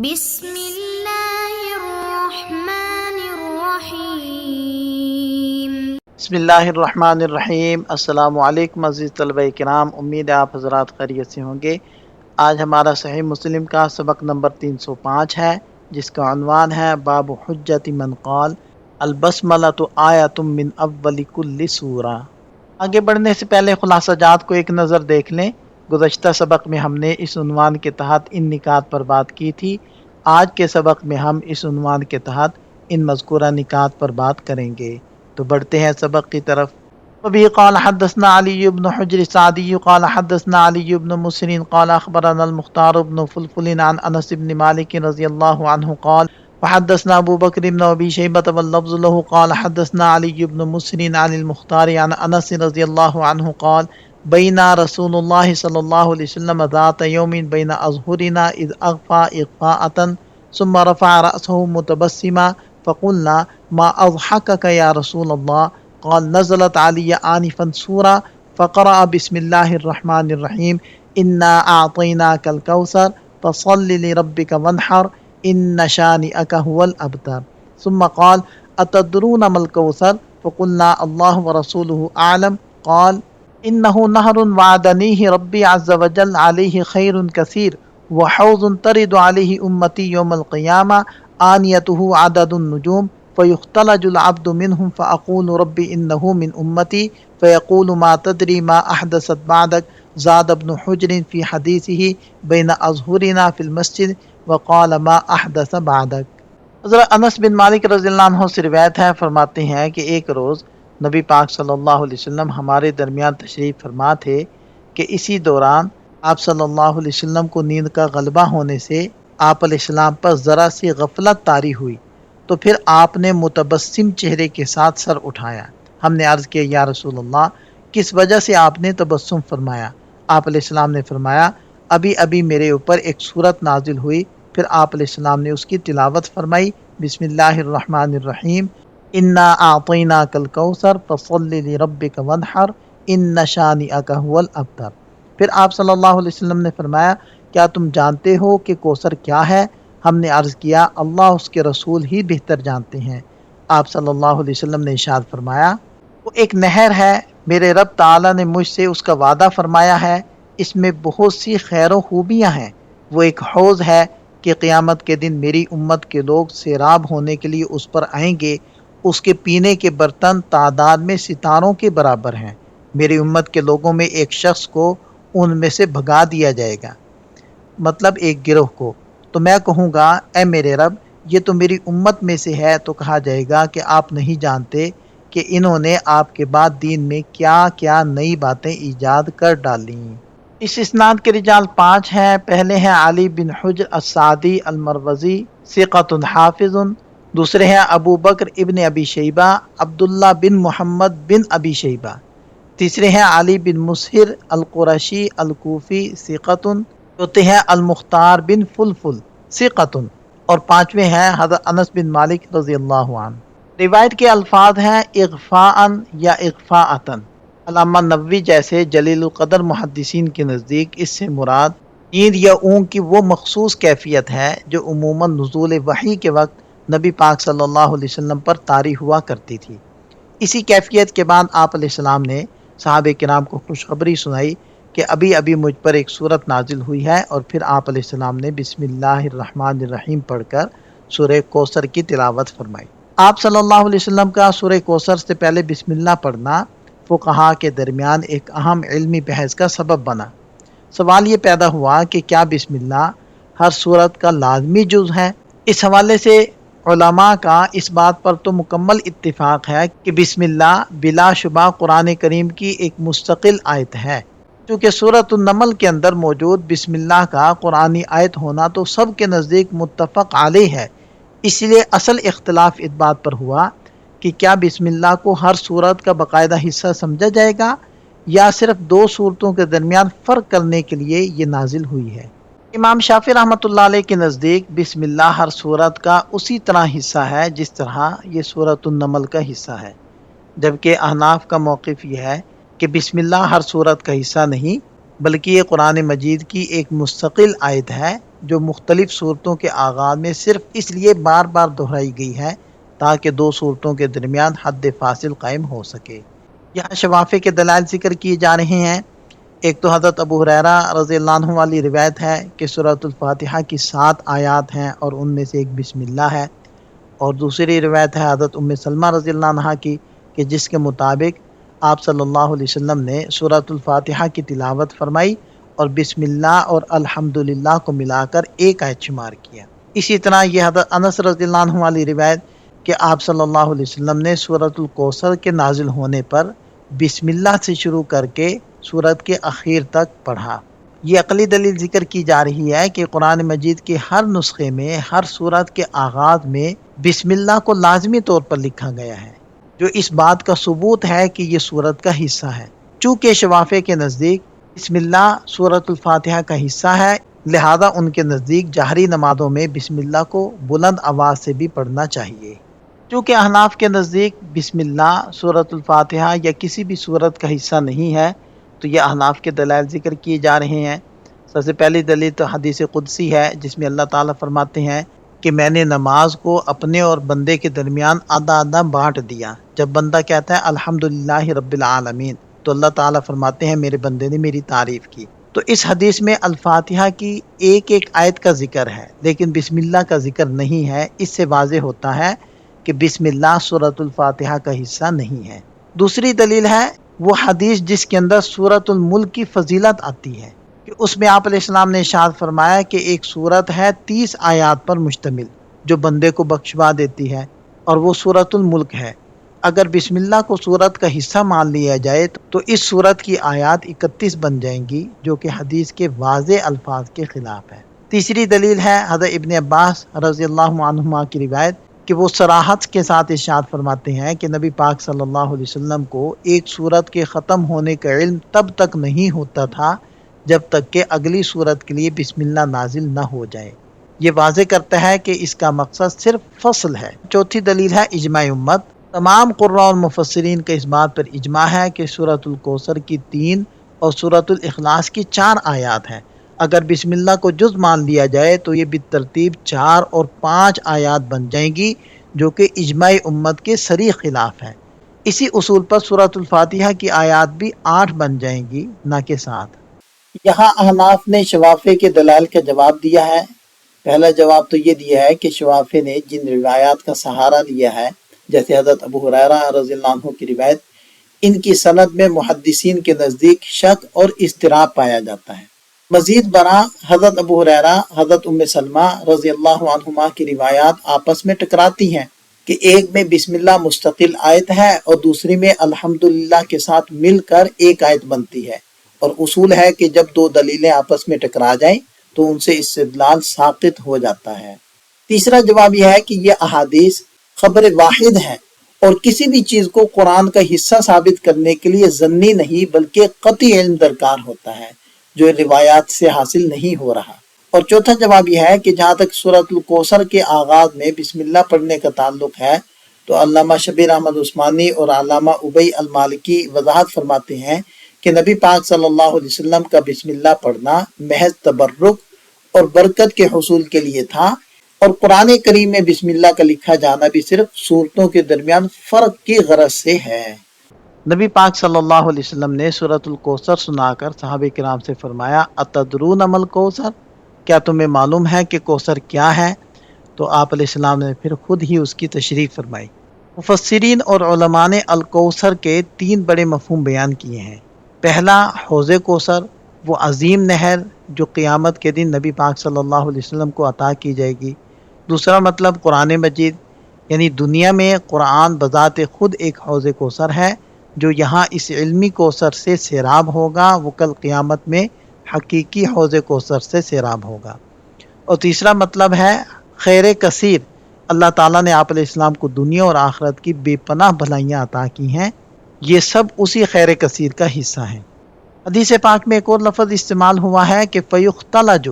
بسم اللہ الرحمن الرحیم۔ بسم اللہ الرحمن الرحیم۔ السلام علیکم عزیز طلبہ کرام، امید ہے آپ حضرات خیریت سے ہوں گے۔ آج ہمارا صحیح مسلم کا سبق نمبر 305 ہے، جس کا عنوان ہے باب حجت من قال البسملۃ آیۃ من اول کل سورہ۔ آگے بڑھنے سے پہلے خلاصہ جات کو ایک نظر دیکھ لیں۔ گزشتہ سبق میں ہم نے اس عنوان کے تحت ان نکات پر بات کی تھی۔ آج کے سبق میں ہم اس عنوان کے تحت ان مذکورہ نکات پر بات کریں گے۔ تو بڑھتے ہیں سبق کی طرف۔ وبه قال حدثنا علي بن حجر السعدي قال حدثنا علي بن مسر قال اخبرنا المختار بن فلفل عن انس بن مالك رضي الله عنه قال وحدثنا ابو بكر بن ابي شيبة واللفظ له قال حدثنا علي بن مسر عن المختار عن انس رضي الله عنه قال بين رسول الله صلى الله عليه وسلم ذات يوم بين اظهرنا اذ اغفى اغفاءة ثم رفع رأسه متبسما فقلنا ما اضحكك يا رسول الله قال نزلت علی آنفا سورہ فقرأ بسم اللہ الرحمن الرحیم انا اعطیناک الکوثر فصل لربک وانحر ان شانئک هو الابتر ثم قال اتدرون ما الکوثر فقلنا اللہ ورسولہ اعلم قال انه نهر وعدنیہ ربی عز وجل علیہ خیر کثیر وحوض ترد علیہ امتی یوم القیامہ آنیتہ عدد النجوم فيختلج العبد منهم فأقول ربي إنه من أمتي فيقول ما تدري ما أحدثت بعدك زاد ابن حجر في حديثه بين أظهرنا في المسجد وقال ما أحدث بعدك۔ حضرت انس بن مالک رضی اللہ عنہ سے روایت ہے، فرماتے ہیں کہ ایک روز نبی پاک صلی اللہ علیہ وسلم ہمارے درمیان تشریف فرما تھے کہ اسی دوران آپ صلی اللہ علیہ وسلم کو نیند کا غلبہ ہونے سے آپ علیہ السلام پر ذرا سی غفلت طاری ہوئی، تو پھر آپ نے متبسم چہرے کے ساتھ سر اٹھایا۔ ہم نے عرض کیا یا رسول اللہ، کس وجہ سے آپ نے تبسم فرمایا؟ آپ علیہ السلام نے فرمایا ابھی ابھی میرے اوپر ایک سورت نازل ہوئی۔ پھر آپ علیہ السلام نے اس کی تلاوت فرمائی، بسم اللہ الرحمن الرحیم انا اعطیناک الکوثر فصل لربک وانحر ان شانئک هو الابتر۔ پھر آپ صلی اللہ علیہ وسلم نے فرمایا کیا تم جانتے ہو کہ کوثر کیا ہے؟ ہم نے عرض کیا اللہ اس کے رسول ہی بہتر جانتے ہیں۔ آپ صلی اللہ علیہ وسلم نے ارشاد فرمایا وہ ایک نہر ہے، میرے رب تعالیٰ نے مجھ سے اس کا وعدہ فرمایا ہے، اس میں بہت سی خیر و خوبیاں ہیں۔ وہ ایک حوض ہے کہ قیامت کے دن میری امت کے لوگ سیراب ہونے کے لیے اس پر آئیں گے، اس کے پینے کے برتن تعداد میں ستاروں کے برابر ہیں۔ میری امت کے لوگوں میں ایک شخص کو ان میں سے بھگا دیا جائے گا، مطلب ایک گروہ کو، تو میں کہوں گا اے میرے رب یہ تو میری امت میں سے ہے، تو کہا جائے گا کہ آپ نہیں جانتے کہ انہوں نے آپ کے بعد دین میں کیا کیا نئی باتیں ایجاد کر ڈالیں۔ اس اسناد کے رجال 5 ہیں۔ پہلے ہیں علی بن حجر السعدی المروزی ثقۃ حافظ، دوسرے ہیں ابو بکر ابن ابی شیبہ عبداللہ بن محمد بن ابی شیبہ، تیسرے ہیں علی بن مسہر القرشی الکوفی ثقۃ، چوتھے ہیں المختار بن فلفل ثقۃ، اور پانچویں ہیں حضرت انس بن مالک رضی اللہ عنہ۔ روایت کے الفاظ ہیں اغفاءً یا اغفاءۃً۔ علامہ نووی جیسے جلیل القدر محدثین کے نزدیک اس سے مراد نیند یا اونگ کی وہ مخصوص کیفیت ہے جو عموماً نزول وحی کے وقت نبی پاک صلی اللہ علیہ وسلم پر طاری ہوا کرتی تھی۔ اسی کیفیت کے بعد آپ علیہ السلام نے صحابہ کرام کو خوشخبری سنائی کہ ابھی ابھی مجھ پر ایک سورت نازل ہوئی ہے، اور پھر آپ علیہ السلام نے بسم اللہ الرحمن الرحیم پڑھ کر سورہ کوثر کی تلاوت فرمائی۔ آپ صلی اللہ علیہ وسلم کا سورہ کوثر سے پہلے بسم اللہ پڑھنا فقہا کے درمیان ایک اہم علمی بحث کا سبب بنا۔ سوال یہ پیدا ہوا کہ کیا بسم اللہ ہر سورت کا لازمی جز ہے؟ اس حوالے سے علماء کا اس بات پر تو مکمل اتفاق ہے کہ بسم اللہ بلا شبہ قرآن کریم کی ایک مستقل آیت ہے۔ چونکہ سورۃ النمل کے اندر موجود بسم اللہ کا قرآنی آیت ہونا تو سب کے نزدیک متفق علیہ ہے، اس لیے اصل اختلاف اس بات پر ہوا کہ کیا بسم اللہ کو ہر سورت کا باقاعدہ حصہ سمجھا جائے گا یا صرف 2 سورتوں کے درمیان فرق کرنے کے لیے یہ نازل ہوئی ہے۔ امام شافعی رحمۃ اللہ علیہ کے نزدیک بسم اللہ ہر سورت کا اسی طرح حصہ ہے جس طرح یہ سورۃ النمل کا حصہ ہے، جبکہ احناف کا موقف یہ ہے کہ بسم اللہ ہر سورت کا حصہ نہیں بلکہ یہ قرآن مجید کی ایک مستقل آیت ہے جو مختلف صورتوں کے آغاز میں صرف اس لیے بار بار دہرائی گئی ہے تاکہ دو صورتوں کے درمیان حد فاصل قائم ہو سکے۔ یہاں شفافے کے دلائل ذکر کیے جا رہے ہیں۔ ایک تو حضرت ابو ہریرہ رضی اللہ عنہ والی روایت ہے کہ سورۃ الفاتحہ کی 7 آیات ہیں اور ان میں سے ایک بسم اللہ ہے، اور دوسری روایت ہے حضرت ام سلمہ رضی اللہ عنہ کی کہ جس کے مطابق آپ صلی اللہ علیہ وسلم نے سورۃ الفاتحہ کی تلاوت فرمائی اور بسم اللہ اور الحمدللہ کو ملا کر ایک آیت شمار کیا۔ اسی طرح یہ حضرت انس رضی اللہ عنہ والی روایت کہ آپ صلی اللہ علیہ وسلم نے سورۃ الکوثر کے نازل ہونے پر بسم اللہ سے شروع کر کے سورت کے اخیر تک پڑھا۔ یہ عقلی دلیل ذکر کی جا رہی ہے کہ قرآن مجید کے ہر نسخے میں ہر سورت کے آغاز میں بسم اللہ کو لازمی طور پر لکھا گیا ہے، جو اس بات کا ثبوت ہے کہ یہ سورت کا حصہ ہے۔ چونکہ شفافے کے نزدیک بسم اللہ سورۃ الفاتحہ کا حصہ ہے، لہذا ان کے نزدیک جہری نمازوں میں بسم اللہ کو بلند آواز سے بھی پڑھنا چاہیے۔ چونکہ احناف کے نزدیک بسم اللہ سورۃ الفاتحہ یا کسی بھی سورت کا حصہ نہیں ہے، تو یہ احناف کے دلائل ذکر کیے جا رہے ہیں۔ سب سے پہلی دلیل تو حدیث قدسی ہے جس میں اللہ تعالیٰ فرماتے ہیں کہ میں نے نماز کو اپنے اور بندے کے درمیان آدھا آدھا بانٹ دیا۔ جب بندہ کہتا ہے الحمدللہ رب العالمین تو اللہ تعالیٰ فرماتے ہیں میرے بندے نے میری تعریف کی۔ تو اس حدیث میں الفاتحہ کی ایک ایک آیت کا ذکر ہے لیکن بسم اللہ کا ذکر نہیں ہے۔ اس سے واضح ہوتا ہے کہ بسم اللہ سورۃ الفاتحہ کا حصہ نہیں ہے۔ دوسری دلیل ہے وہ حدیث جس کے اندر سورۃ الملک کی فضیلت آتی ہے کہ اس میں آپ علیہ السلام نے ارشاد فرمایا کہ ایک سورت ہے 30 آیات پر مشتمل جو بندے کو بخشوا دیتی ہے، اور وہ سورۃ الملک ہے۔ اگر بسم اللہ کو سورت کا حصہ مان لیا جائے تو اس سورت کی آیات 31 بن جائیں گی، جو کہ حدیث کے واضح الفاظ کے خلاف ہے۔ تیسری دلیل ہے حضرت ابن عباس رضی اللہ عنہما کی روایت کہ وہ صراحت کے ساتھ ارشاد فرماتے ہیں کہ نبی پاک صلی اللہ علیہ وسلم کو ایک سورت کے ختم ہونے کا علم تب تک نہیں ہوتا تھا جب تک کہ اگلی سورت کے لیے بسم اللہ نازل نہ ہو جائے۔ یہ واضح کرتا ہے کہ اس کا مقصد صرف فصل ہے۔ چوتھی دلیل ہے اجماع امت۔ تمام قراء اور مفسرین کا اس بات پر اجماع ہے کہ سورۃ الکوثر کی 3 اور سورۃ الاخلاص کی 4 آیات ہیں۔ اگر بسم اللہ کو جز مان لیا جائے تو یہ بالترتیب 4 اور 5 آیات بن جائیں گی، جو کہ اجماع امت کے صریح خلاف ہے۔ اسی اصول پر سورۃ الفاتحہ کی آیات بھی 8 بن جائیں گی، نہ کہ 7۔ یہاں احناف نے شفافے کے دلائل کا جواب دیا ہے۔ پہلا جواب تو یہ دیا ہے کہ شفافے نے جن روایات کا سہارا لیا ہے، جیسے حضرت ابو ہریرہ رضی اللہ عنہ کی روایت، ان کی سند میں محدثین کے نزدیک شک اور اضطراب پایا جاتا ہے۔ مزید برآں حضرت ابو ہریرہ حضرت ام سلمہ رضی اللہ عنہما کی روایات آپس میں ٹکراتی ہیں کہ ایک میں بسم اللہ مستقل آیت ہے اور دوسری میں الحمدللہ کے ساتھ مل کر ایک آیت بنتی ہے، اور اصول ہے کہ جب دو دلیلیں آپس میں ٹکرا جائیں تو ان سے استدلال ساقط ہو جاتا ہے۔ تیسرا جواب یہ ہے کہ یہ احادیث خبر واحد ہیں اور کسی بھی چیز کو قرآن کا حصہ ثابت کرنے کے لیے ظنی نہیں بلکہ قطعی علم درکار ہوتا ہے، جو روایات سے حاصل نہیں ہو رہا۔ اور چوتھا جواب یہ ہے کہ جہاں تک سورۃ الکوثر کے آغاز میں بسم اللہ پڑھنے کا تعلق ہے تو علامہ شبیر احمد عثمانی اور علامہ ابی المالکی وضاحت فرماتے ہیں کہ نبی پاک صلی اللہ علیہ وسلم کا بسم اللہ پڑھنا محض تبرک اور برکت کے حصول کے لیے تھا، اور قرآن کریم میں بسم اللہ کا لکھا جانا بھی صرف صورتوں کے درمیان فرق کی غرض سے ہے۔ نبی پاک صلی اللہ علیہ وسلم نے سورۃ الکوثر سنا کر صحابہ کرام سے فرمایا اتدرون ما الکوثر، کیا تمہیں معلوم ہے کہ کوثر کیا ہے؟ تو آپ علیہ السلام نے پھر خود ہی اس کی تشریح فرمائی۔ مفسرین اور علماء نے الکوثر کے 3 بڑے مفہوم بیان کیے ہیں۔ پہلا، حوض کوثر، وہ عظیم نہر جو قیامت کے دن نبی پاک صلی اللہ علیہ وسلم کو عطا کی جائے گی۔ دوسرا مطلب قرآن مجید، یعنی دنیا میں قرآن بذات خود ایک حوض کوثر ہے جو یہاں اس علمی کوثر سے سیراب ہوگا، وہ کل قیامت میں حقیقی حوض کوثر سے سیراب ہوگا۔ اور تیسرا مطلب ہے خیر کثیر، اللہ تعالیٰ نے آپ علیہ السلام کو دنیا اور آخرت کی بے پناہ بھلائیاں عطا کی ہیں، یہ سب اسی خیر کثیر کا حصہ ہیں۔ حدیث پاک میں ایک اور لفظ استعمال ہوا ہے کہ فیختلج،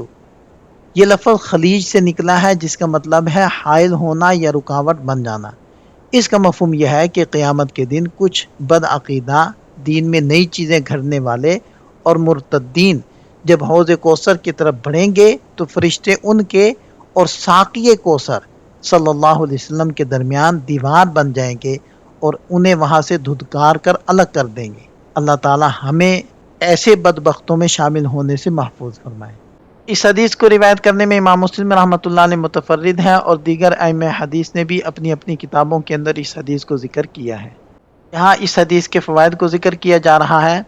یہ لفظ خلیج سے نکلا ہے جس کا مطلب ہے حائل ہونا یا رکاوٹ بن جانا۔ اس کا مفہوم یہ ہے کہ قیامت کے دن کچھ بد عقیدہ، دین میں نئی چیزیں گھڑنے والے اور مرتدین جب حوض کوثر کی طرف بڑھیں گے تو فرشتے ان کے اور ساقی کوثر صلی اللہ علیہ وسلم کے درمیان دیوار بن جائیں گے اور انہیں وہاں سے دھدکار کر الگ کر دیں گے۔ اللہ تعالی ہمیں ایسے بدبختوں میں شامل ہونے سے محفوظ فرمائے۔ اس حدیث کو روایت کرنے میں امام مسلم رحمۃ اللہ علیہ متفرد ہیں، اور دیگر ائمہ حدیث نے بھی اپنی اپنی کتابوں کے اندر اس حدیث کو ذکر کیا ہے۔ یہاں اس حدیث کے فوائد کو ذکر کیا جا رہا ہے۔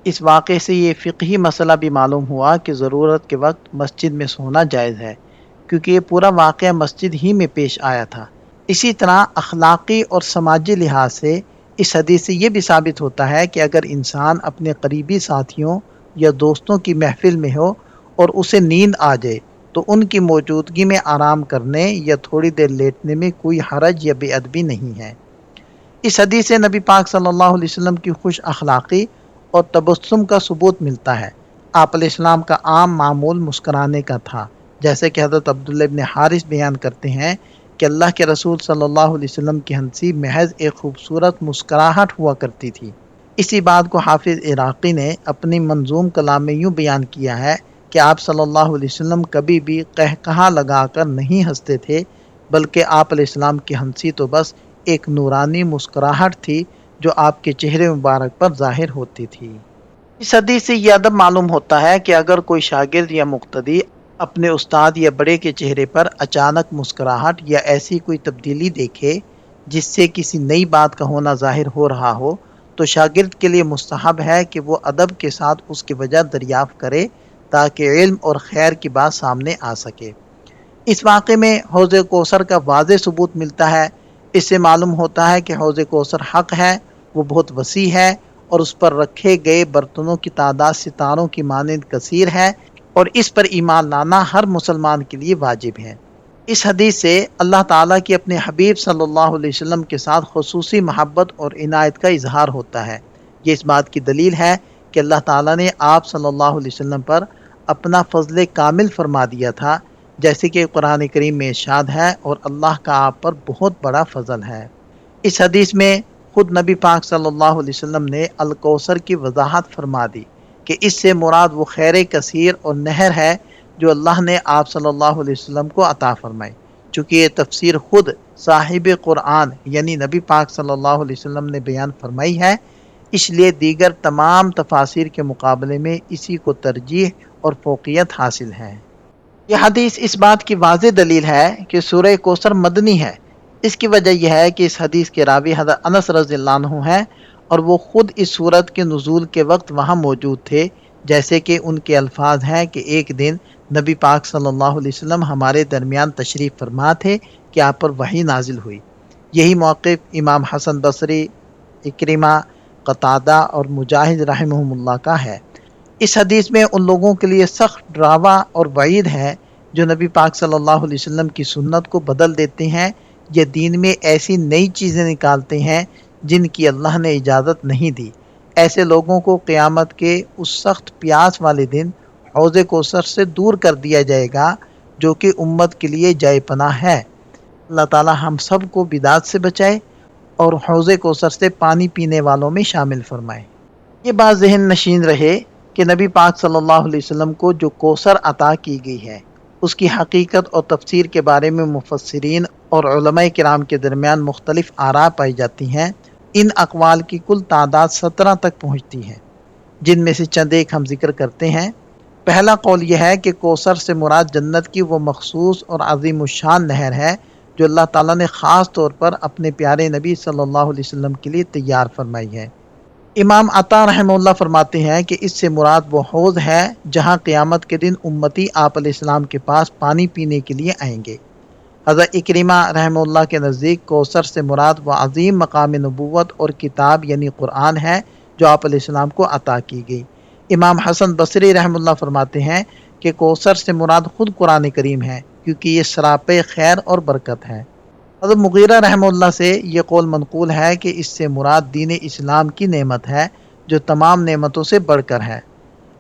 اس واقعے سے یہ فقہی مسئلہ بھی معلوم ہوا کہ ضرورت کے وقت مسجد میں سونا جائز ہے، کیونکہ یہ پورا واقعہ مسجد ہی میں پیش آیا تھا۔ اسی طرح اخلاقی اور سماجی لحاظ سے اس حدیث سے یہ بھی ثابت ہوتا ہے کہ اگر انسان اپنے قریبی ساتھیوں یا دوستوں کی محفل میں ہو اور اسے نیند آ جائے تو ان کی موجودگی میں آرام کرنے یا تھوڑی دیر لیٹنے میں کوئی حرج یا بے ادبی نہیں ہے۔ اس حدیث سے نبی پاک صلی اللہ علیہ وسلم کی خوش اخلاقی اور تبسم کا ثبوت ملتا ہے۔ آپ علیہ السلام کا عام معمول مسکرانے کا تھا، جیسے کہ حضرت عبداللہ ابن حارث بیان کرتے ہیں کہ اللہ کے رسول صلی اللہ علیہ وسلم کی ہنسی محض ایک خوبصورت مسکراہٹ ہوا کرتی تھی۔ اسی بات کو حافظ عراقی نے اپنی منظوم کلام میں یوں بیان کیا ہے کہ آپ صلی اللہ علیہ وسلم کبھی بھی قہقہا لگا کر نہیں ہنستے تھے، بلکہ آپ علیہ السلام کی ہنسی تو بس ایک نورانی مسکراہٹ تھی جو آپ کے چہرے مبارک پر ظاہر ہوتی تھی۔ اس حدیث سے یہ ادب معلوم ہوتا ہے کہ اگر کوئی شاگرد یا مقتدی اپنے استاد یا بڑے کے چہرے پر اچانک مسکراہٹ یا ایسی کوئی تبدیلی دیکھے جس سے کسی نئی بات کا ہونا ظاہر ہو رہا ہو تو شاگرد کے لیے مستحب ہے کہ وہ ادب کے ساتھ اس کی وجہ دریافت کرے تاکہ علم اور خیر کی بات سامنے آ سکے۔ اس واقعے میں حوض کوثر کا واضح ثبوت ملتا ہے۔ اس سے معلوم ہوتا ہے کہ حوض کوثر حق ہے، وہ بہت وسیع ہے اور اس پر رکھے گئے برتنوں کی تعداد ستاروں کی مانند کثیر ہے، اور اس پر ایمان لانا ہر مسلمان کے لیے واجب ہے۔ اس حدیث سے اللہ تعالیٰ کی اپنے حبیب صلی اللہ علیہ وسلم کے ساتھ خصوصی محبت اور عنایت کا اظہار ہوتا ہے۔ یہ اس بات کی دلیل ہے کہ اللہ تعالیٰ نے آپ صلی اللہ علیہ وسلم پر اپنا فضل کامل فرما دیا تھا، جیسے کہ قرآن کریم میں ارشاد ہے، اور اللہ کا آپ پر بہت بڑا فضل ہے۔ اس حدیث میں خود نبی پاک صلی اللہ علیہ وسلم نے الکوثر کی وضاحت فرما دی کہ اس سے مراد وہ خیر کثیر اور نہر ہے جو اللہ نے آپ صلی اللہ علیہ وسلم کو عطا فرمائی۔ چونکہ یہ تفسیر خود صاحب قرآن یعنی نبی پاک صلی اللہ علیہ وسلم نے بیان فرمائی ہے، اس لیے دیگر تمام تفاسیر کے مقابلے میں اسی کو ترجیح اور فوقیت حاصل ہے۔ یہ حدیث اس بات کی واضح دلیل ہے کہ سورہ کوثر مدنی ہے۔ اس کی وجہ یہ ہے کہ اس حدیث کے راوی حضرت انس رضی اللہ عنہ ہیں، اور وہ خود اس سورت کے نزول کے وقت وہاں موجود تھے، جیسے کہ ان کے الفاظ ہیں کہ ایک دن نبی پاک صلی اللہ علیہ وسلم ہمارے درمیان تشریف فرما تھے کہ آپ پر وحی نازل ہوئی۔ یہی موقف امام حسن بصری، اکرمہ، قتادہ اور مجاہد رحمہم اللہ کا ہے۔ اس حدیث میں ان لوگوں کے لیے سخت ڈراوا اور وعید ہے جو نبی پاک صلی اللہ علیہ وسلم کی سنت کو بدل دیتے ہیں یا دین میں ایسی نئی چیزیں نکالتے ہیں جن کی اللہ نے اجازت نہیں دی۔ ایسے لوگوں کو قیامت کے اس سخت پیاس والے دن حوض کوثر سے دور کر دیا جائے گا جو کہ امت کے لیے جائے پناہ ہے۔ اللہ تعالی ہم سب کو بدعت سے بچائے اور حوض کوثر سے پانی پینے والوں میں شامل فرمائے۔ یہ بات ذہن نشین رہے کہ نبی پاک صلی اللہ علیہ وسلم کو جو کوثر عطا کی گئی ہے اس کی حقیقت اور تفسیر کے بارے میں مفسرین اور علماء کرام کے درمیان مختلف آراء پائی جاتی ہیں۔ ان اقوال کی کل تعداد 17 تک پہنچتی ہے، جن میں سے چند ایک ہم ذکر کرتے ہیں۔ پہلا قول یہ ہے کہ کوثر سے مراد جنت کی وہ مخصوص اور عظیم الشان نہر ہے جو اللہ تعالیٰ نے خاص طور پر اپنے پیارے نبی صلی اللہ علیہ وسلم کے لیے تیار فرمائی ہے۔ امام عطا رحمہ اللہ فرماتے ہیں کہ اس سے مراد وہ حوض ہے جہاں قیامت کے دن امتی آپ علیہ السلام کے پاس پانی پینے کے لیے آئیں گے۔ حضرت اکرمہ رحمہ اللہ کے نزدیک کوثر سے مراد وہ عظیم مقام نبوت اور کتاب یعنی قرآن ہے جو آپ علیہ السلام کو عطا کی گئی۔ امام حسن بصری رحمہ اللہ فرماتے ہیں کہ کوثر سے مراد خود قرآن کریم ہے، کیونکہ یہ سراپے خیر اور برکت ہے۔ حضرت مغیرہ رحمہ اللہ سے یہ قول منقول ہے کہ اس سے مراد دین اسلام کی نعمت ہے جو تمام نعمتوں سے بڑھ کر ہے۔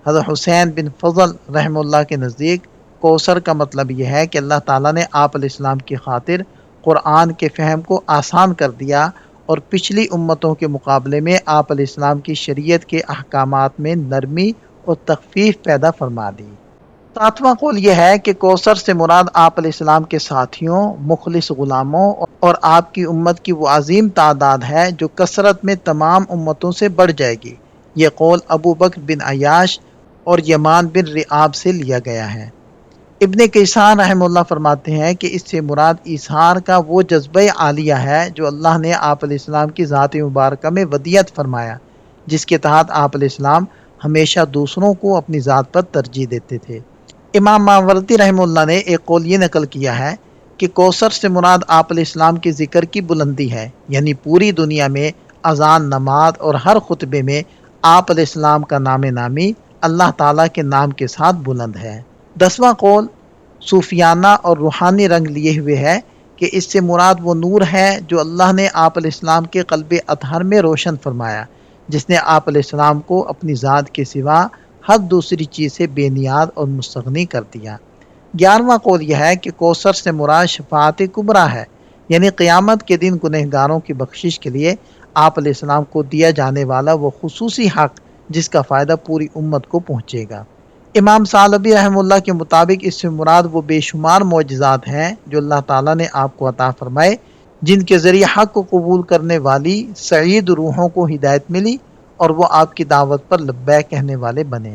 حضرت حسین بن فضل رحمہ اللہ کے نزدیک کوثر کا مطلب یہ ہے کہ اللہ تعالیٰ نے آپ علیہ السلام کی خاطر قرآن کے فہم کو آسان کر دیا اور پچھلی امتوں کے مقابلے میں آپ علیہ السلام کی شریعت کے احکامات میں نرمی اور تخفیف پیدا فرما دی۔ ساتواں قول یہ ہے کہ کوثر سے مراد آپ علیہ السلام کے ساتھیوں، مخلص غلاموں اور آپ کی امت کی وہ عظیم تعداد ہے جو کثرت میں تمام امتوں سے بڑھ جائے گی۔ یہ قول ابو بکر بن عیاش اور یمان بن رعاب سے لیا گیا ہے۔ ابن کیسان رحمہ اللہ فرماتے ہیں کہ اس سے مراد اظہار کا وہ جذبہ عالیہ ہے جو اللہ نے آپ علیہ السلام کی ذات مبارکہ میں ودیعت فرمایا، جس کے تحت آپ علیہ السلام ہمیشہ دوسروں کو اپنی ذات پر ترجیح دیتے تھے۔ امام ماوردی رحمہ اللہ نے ایک قول یہ نقل کیا ہے کہ کوثر سے مراد آپ علیہ السلام کے ذکر کی بلندی ہے، یعنی پوری دنیا میں اذان، نماز اور ہر خطبے میں آپ علیہ السلام کا نام نامی اللہ تعالیٰ کے نام کے ساتھ بلند ہے۔ 10واں قول صوفیانہ اور روحانی رنگ لیے ہوئے ہے کہ اس سے مراد وہ نور ہے جو اللہ نے آپ علیہ السلام کے قلب اطہر میں روشن فرمایا، جس نے آپ علیہ السلام کو اپنی ذات کے سوا ہر دوسری چیز سے بے نیاز اور مستغنی کر دیا۔ 11واں قول یہ ہے کہ کوثر سے مراد شفاعت کبریٰ ہے، یعنی قیامت کے دن گنہگاروں کی بخشش کے لیے آپ علیہ السلام کو دیا جانے والا وہ خصوصی حق جس کا فائدہ پوری امت کو پہنچے گا۔ امام ثعلبی رحمہ اللہ کے مطابق اس سے مراد وہ بے شمار معجزات ہیں جو اللہ تعالیٰ نے آپ کو عطا فرمائے، جن کے ذریعے حق کو قبول کرنے والی سعید روحوں کو ہدایت ملی اور وہ آپ کی دعوت پر لبیک کہنے والے بنے۔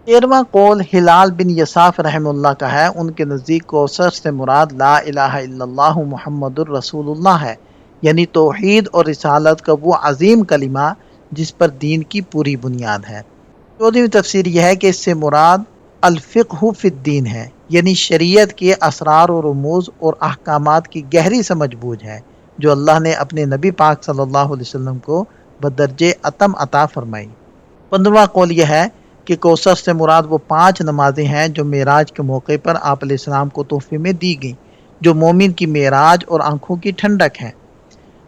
13واں قول ہلال بن یساف رحمہ اللہ کا ہے۔ ان کے نزدیک کوثر سے مراد لا الہ الا اللہ محمد الرسول اللہ ہے، یعنی توحید اور رسالت کا وہ عظیم کلمہ جس پر دین کی پوری بنیاد ہے۔ 14ویں تفسیر یہ ہے کہ اس سے مراد الفقہ فی الدین ہے، یعنی شریعت کے اسرار و رموز اور احکامات کی گہری سمجھ بوجھ ہے جو اللہ نے اپنے نبی پاک صلی اللہ علیہ وسلم کو بدرجہ اتم عطا فرمائی۔ 15واں قول یہ ہے کہ کوثر سے مراد وہ 5 نمازیں ہیں جو معراج کے موقع پر آپ علیہ السلام کو تحفے میں دی گئیں، جو مومن کی معراج اور آنکھوں کی ٹھنڈک ہیں۔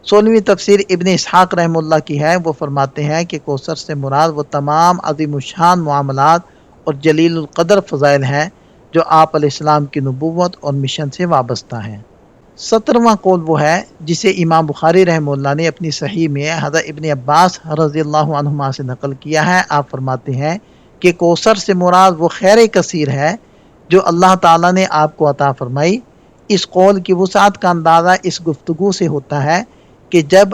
16ویں تفسیر ابن اسحاق رحمہ اللہ کی ہے۔ وہ فرماتے ہیں کہ کوثر سے مراد وہ تمام عظیم الشان معاملات اور جلیل القدر فضائل ہیں جو آپ علیہ السلام کی نبوت اور مشن سے وابستہ ہیں۔ 17واں قول وہ ہے جسے امام بخاری رحمہ اللہ نے اپنی صحیح میں حضرت ابن عباس رضی اللہ عنہما سے نقل کیا ہے۔ آپ فرماتے ہیں کہ کوثر سے مراد وہ خیر کثیر ہے جو اللہ تعالیٰ نے آپ کو عطا فرمائی۔ اس قول کی وسعت کا اندازہ اس گفتگو سے ہوتا ہے کہ جب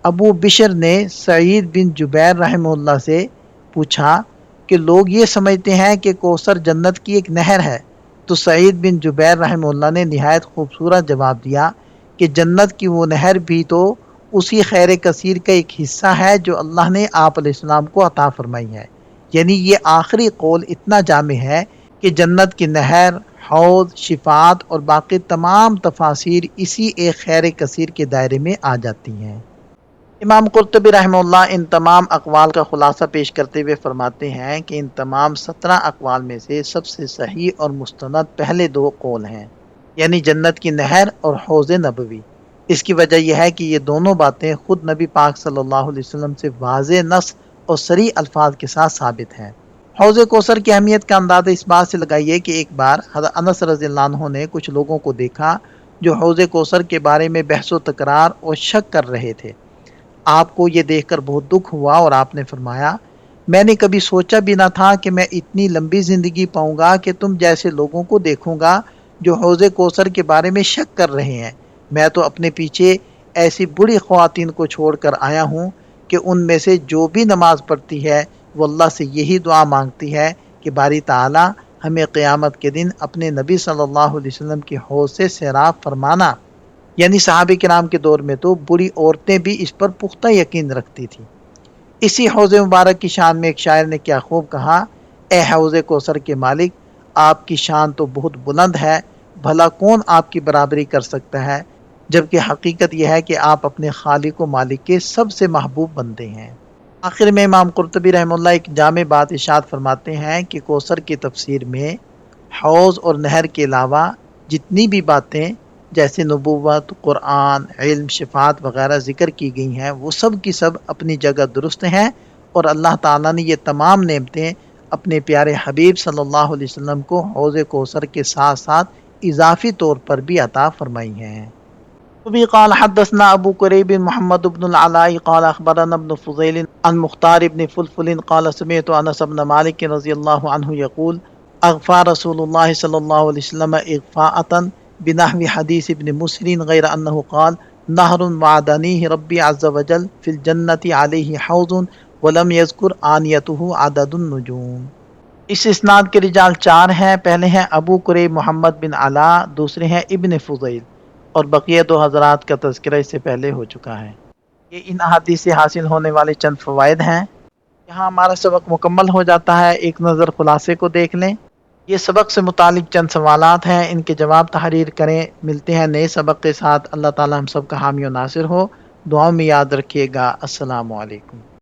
ابو بشر نے سعید بن جبیر رحمہ اللہ سے پوچھا کہ لوگ یہ سمجھتے ہیں کہ کوثر جنت کی ایک نہر ہے، تو سعید بن جبیر رحمہ اللہ نے نہایت خوبصورت جواب دیا کہ جنت کی وہ نہر بھی تو اسی خیر کثیر کا ایک حصہ ہے جو اللہ نے آپ علیہ السلام کو عطا فرمائی ہے۔ یعنی یہ آخری قول اتنا جامع ہے کہ جنت کی نہر، حوض، شفاعت اور باقی تمام تفاسیر اسی ایک خیر کثیر کے دائرے میں آ جاتی ہیں۔ امام قرطبی رحمہ اللہ ان تمام اقوال کا خلاصہ پیش کرتے ہوئے فرماتے ہیں کہ ان تمام 17 اقوال میں سے سب سے صحیح اور مستند پہلے 2 قول ہیں، یعنی جنت کی نہر اور حوض نبوی۔ اس کی وجہ یہ ہے کہ یہ دونوں باتیں خود نبی پاک صلی اللہ علیہ وسلم سے واضح نص اور صریح الفاظ کے ساتھ ثابت ہیں۔ حوض کوثر کی اہمیت کا اندازہ اس بات سے لگائیے کہ ایک بار حضرت انس رضی اللہ عنہ نے کچھ لوگوں کو دیکھا جو حوض کوثر کے بارے میں بحث و تکرار اور شک کر رہے تھے۔ آپ کو یہ دیکھ کر بہت دکھ ہوا اور آپ نے فرمایا، میں نے کبھی سوچا بھی نہ تھا کہ میں اتنی لمبی زندگی پاؤں گا کہ تم جیسے لوگوں کو دیکھوں گا جو حوض کوثر کے بارے میں شک کر رہے ہیں۔ میں تو اپنے پیچھے ایسی بڑی خواتین کو چھوڑ کر آیا ہوں کہ ان میں سے جو بھی نماز پڑھتی ہے وہ اللہ سے یہی دعا مانگتی ہے کہ باری تعالیٰ ہمیں قیامت کے دن اپنے نبی صلی اللہ علیہ وسلم کے حوض سے سیراب فرمانا۔ یعنی صحابہ کرام کے دور میں تو بڑی عورتیں بھی اس پر پختہ یقین رکھتی تھیں۔ اسی حوض مبارک کی شان میں ایک شاعر نے کیا خوب کہا، اے حوض کوثر کے مالک، آپ کی شان تو بہت بلند ہے، بھلا کون آپ کی برابری کر سکتا ہے، جبکہ حقیقت یہ ہے کہ آپ اپنے خالق و مالک کے سب سے محبوب بندے ہیں۔ آخر میں امام قرطبی رحمہ اللہ ایک جامع بات ارشاد فرماتے ہیں کہ کوثر کی تفسیر میں حوض اور نہر کے علاوہ جتنی بھی باتیں جیسے نبوت، قرآن، علم، شفاعت وغیرہ ذکر کی گئی ہیں وہ سب کی سب اپنی جگہ درست ہیں، اور اللہ تعالیٰ نے یہ تمام نعمتیں اپنے پیارے حبیب صلی اللہ علیہ وسلم کو حوض کوثر کے ساتھ ساتھ اضافی طور پر بھی عطا فرمائی ہیں۔ وبه قال حدثنا ابو كريب محمد بن العلاء قال اخبرنا ابن فضيل عن مختار بن فلفل قال سمعت انس بن مالك رضي الله عنه يقول اغفى رسول الله صلى الله عليه وسلم اغفاءة بنحو حديث ابن مسلم غير انه قال نهر وعدنيه ربي عز وجل في الجنة عليه حوض ولم يذكر آنيته عدد النجوم۔ اس اسناد کے رجال چار ہیں، پہلے ہیں ابو قریب محمد بن علا، دوسرے ہیں ابن فضیل، اور بقیہ دو حضرات کا تذکرہ اس سے پہلے ہو چکا ہے۔ یہ ان احادیث سے حاصل ہونے والے چند فوائد ہیں۔ یہاں ہمارا سبق مکمل ہو جاتا ہے، ایک نظر خلاصے کو دیکھ لیں۔ یہ سبق سے متعلق چند سوالات ہیں، ان کے جواب تحریر کریں۔ ملتے ہیں نئے سبق کے ساتھ۔ اللہ تعالی ہم سب کا حامی و ناصر ہو۔ دعاؤں میں یاد رکھیے گا۔ السلام علیکم۔